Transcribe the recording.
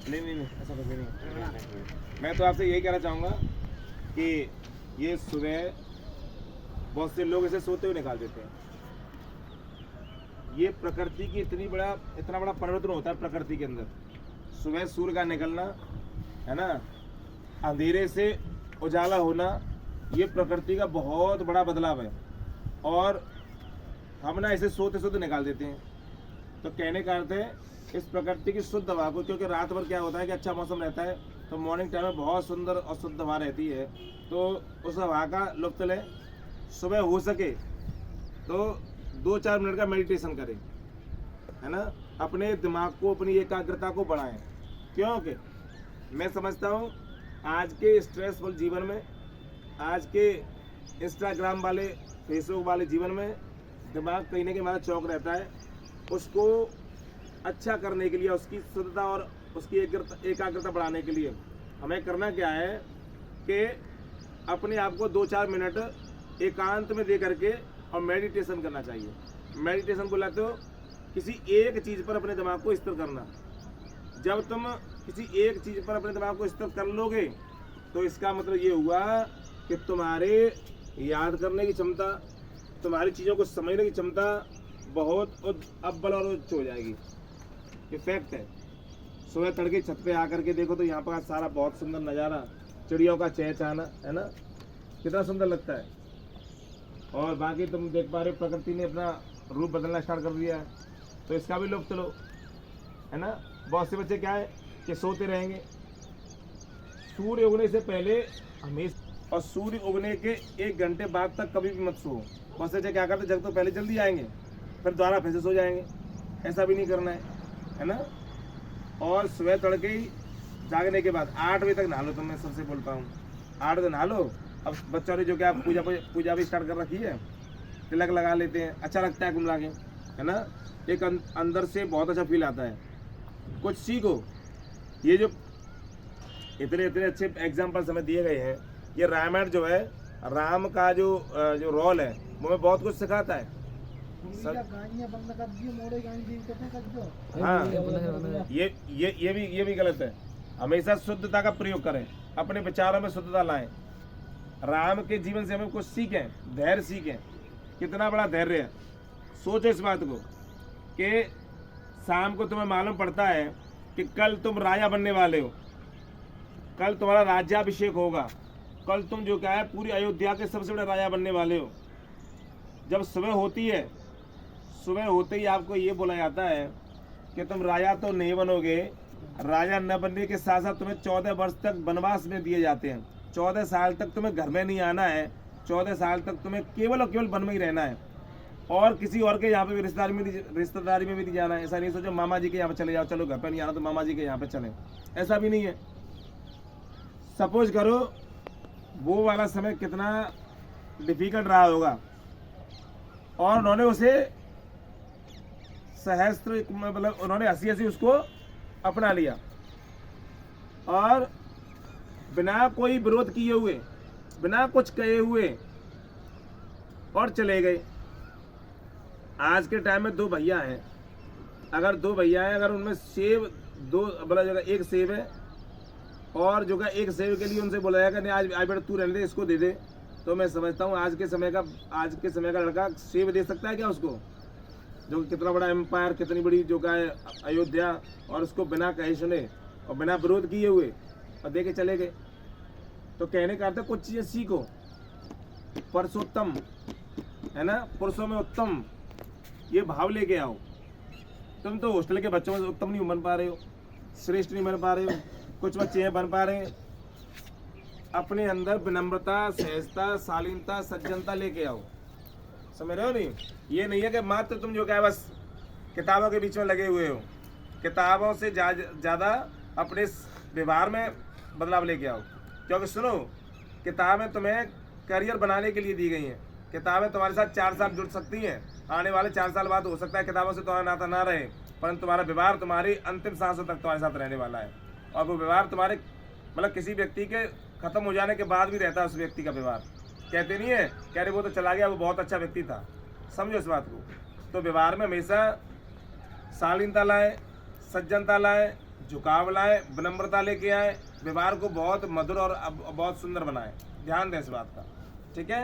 नहीं नहीं नहीं, ऐसा कुछ नहीं है। मैं तो आपसे यही कहना चाहूँगा कि ये सुबह बहुत से लोग इसे सोते हुए निकाल देते हैं। ये प्रकृति की इतना बड़ा परिवर्तन होता है प्रकृति के अंदर। सुबह सूर्य का निकलना, है ना, अंधेरे से उजाला होना, ये प्रकृति का बहुत बड़ा बदलाव है। और हम ना इसे सोते सोते निकाल देते हैं। तो कहने का अर्थ है इस प्रकृति की शुद्ध हवा को, क्योंकि रात भर क्या होता है कि अच्छा मौसम रहता है तो मॉर्निंग टाइम में बहुत सुंदर और शुद्ध हवा रहती है, तो उस हवा का लुत्फ लें। सुबह हो सके तो 2-4 मिनट का मेडिटेशन करें, है ना, अपने दिमाग को, अपनी एकाग्रता को बढ़ाएं। क्योंकि मैं समझता हूँ आज के स्ट्रेसफुल जीवन में, आज के इंस्टाग्राम वाले, फेसबुक वाले जीवन में दिमाग कहीं ना कहीं हमारा चौक रहता है। उसको अच्छा करने के लिए, उसकी शुद्धता और उसकी एकाग्रता बढ़ाने के लिए हमें करना क्या है कि अपने आप को 2-4 मिनट एकांत में दे करके और मेडिटेशन करना चाहिए। मेडिटेशन बुलाते हो किसी एक चीज़ पर अपने दिमाग को स्थिर करना। जब तुम किसी एक चीज़ पर अपने दिमाग को स्थिर कर लोगे तो इसका मतलब ये हुआ कि तुम्हारे याद करने की क्षमता, तुम्हारी चीज़ों को समझने की क्षमता बहुत अव्वल और उच्च हो जाएगी। ये फैक्ट है। सुबह तड़के छत पे आकर के देखो तो यहाँ पर सारा बहुत सुंदर नज़ारा, चिड़ियों का चहचहाना, है ना, कितना सुंदर लगता है। और बाकी तुम देख पा रहे हो प्रकृति ने अपना रूप बदलना स्टार्ट कर दिया है, तो इसका भी लुत्फ लो, है ना। बहुत से बच्चे क्या है कि सोते रहेंगे, सूर्य उगने से पहले हमेशा और सूर्य उगने के 1 घंटे बाद तक कभी भी मत सो। बहुत से बच्चे क्या करते, जब तो पहले जल्दी आएंगे फिर दोबारा फिर से सो जाएंगे। ऐसा भी नहीं करना है ना। और सुबह तड़के ही जागने के बाद 8 बजे तक नहा लो। तो मैं सबसे बोलता हूँ 8 बजे नहा लो। अब बच्चों ने जो क्या पूजा भी स्टार्ट कर रखी है, तिलक लगा लेते हैं, अच्छा लगता है कुमला के, है ना। एक अंदर से बहुत अच्छा फील आता है। कुछ सीखो। ये जो इतने अच्छे एग्जाम्पल्स हमें दिए गए हैं, ये रामायण जो है, राम का जो रोल है वो हमें बहुत कुछ सिखाता है। हाँ, ये भी गलत है। हमेशा शुद्धता का प्रयोग करें, अपने विचारों में शुद्धता लाएं। राम के जीवन से हमें कुछ सीखें, धैर्य सीखें। कितना बड़ा धैर्य है। सोचो इस बात को कि शाम को तुम्हें मालूम पड़ता है कि कल तुम राजा बनने वाले हो, कल तुम्हारा राज्याभिषेक होगा, कल तुम जो क्या है पूरी अयोध्या के सबसे बड़े राजा बनने वाले हो। जब सुबह होती है, सुबह होते ही आपको ये बोला जाता है कि तुम राजा तो नहीं बनोगे, राजा न बनने के साथ साथ तुम्हें 14 वर्ष तक वनवास में दिए जाते हैं। 14 साल तक तुम्हें घर में नहीं आना है, 14 साल तक तुम्हें केवल और केवल वन में ही रहना है, और किसी और के यहाँ पे भी रिश्तेदारी में भी नहीं जाना है। ऐसा नहीं सोचो मामा जी के यहाँ पे चले जाओ, चलो घर पे नहीं आना तो मामा जी के यहाँ पे चले, ऐसा भी नहीं है। सपोज करो वो वाला समय कितना डिफिकल्ट रहा होगा और उन्होंने उसे सहस्त्र, मतलब उन्होंने हंसी उसको अपना लिया और बिना कोई विरोध किए हुए, बिना कुछ कहे हुए और चले गए। आज के टाइम में 2 भैया हैं, अगर 2 भैया हैं, अगर उनमें सेब 2 बोला जाएगा, 1 सेब है और जो का 1 सेब के लिए उनसे बोला जाएगा नहीं आज बेटा तू रहने दे, इसको दे दे, तो मैं समझता हूँ आज के समय का लड़का सेब दे सकता है क्या उसको, जो कितना बड़ा एम्पायर, कितनी बड़ी जो का है अयोध्या, और उसको बिना कहे सुने और बिना विरोध किए हुए और दे के चले गए। तो कहने का अर्थ है कुछ चीज़ें सीखो। पुरुषोत्तम, है ना, पुरुषों में उत्तम, ये भाव लेके आओ। तुम तो हॉस्टल के बच्चों में उत्तम नहीं बन पा रहे हो, श्रेष्ठ नहीं बन पा रहे हो, कुछ बच्चे हैं बन पा रहे हैं। अपने अंदर विनम्रता, सहजता, शालीनता, सज्जनता लेके आओ। समझ रहे हो नहीं? ये नहीं है कि मात्र तुम जो क्या है बस किताबों के बीच में लगे हुए हो। किताबों से ज़्यादा अपने व्यवहार में बदलाव लेके आओ। क्योंकि सुनो, किताबें तुम्हें करियर बनाने के लिए दी गई हैं। किताबें तुम्हारे साथ 4 साल जुड़ सकती हैं, आने वाले 4 साल बाद हो सकता है किताबों से तुम्हारा नाता ना रहे, परंतु तुम्हारा व्यवहार तुम्हारी अंतिम सांसों तक तुम्हारे साथ रहने वाला है। और वो व्यवहार तुम्हारे मतलब किसी व्यक्ति के खत्म हो जाने के बाद भी रहता है उस व्यक्ति का व्यवहार। कहते नहीं है कह रहे वो तो चला गया, वो बहुत अच्छा व्यक्ति था। समझो इस बात को। तो व्यवहार में हमेशा शालीनता लाए, सज्जनता लाए, झुकाव लाए, विनम्रता लेके आए, व्यवहार को बहुत मधुर और बहुत सुंदर बनाए। ध्यान दें इस बात का, ठीक है।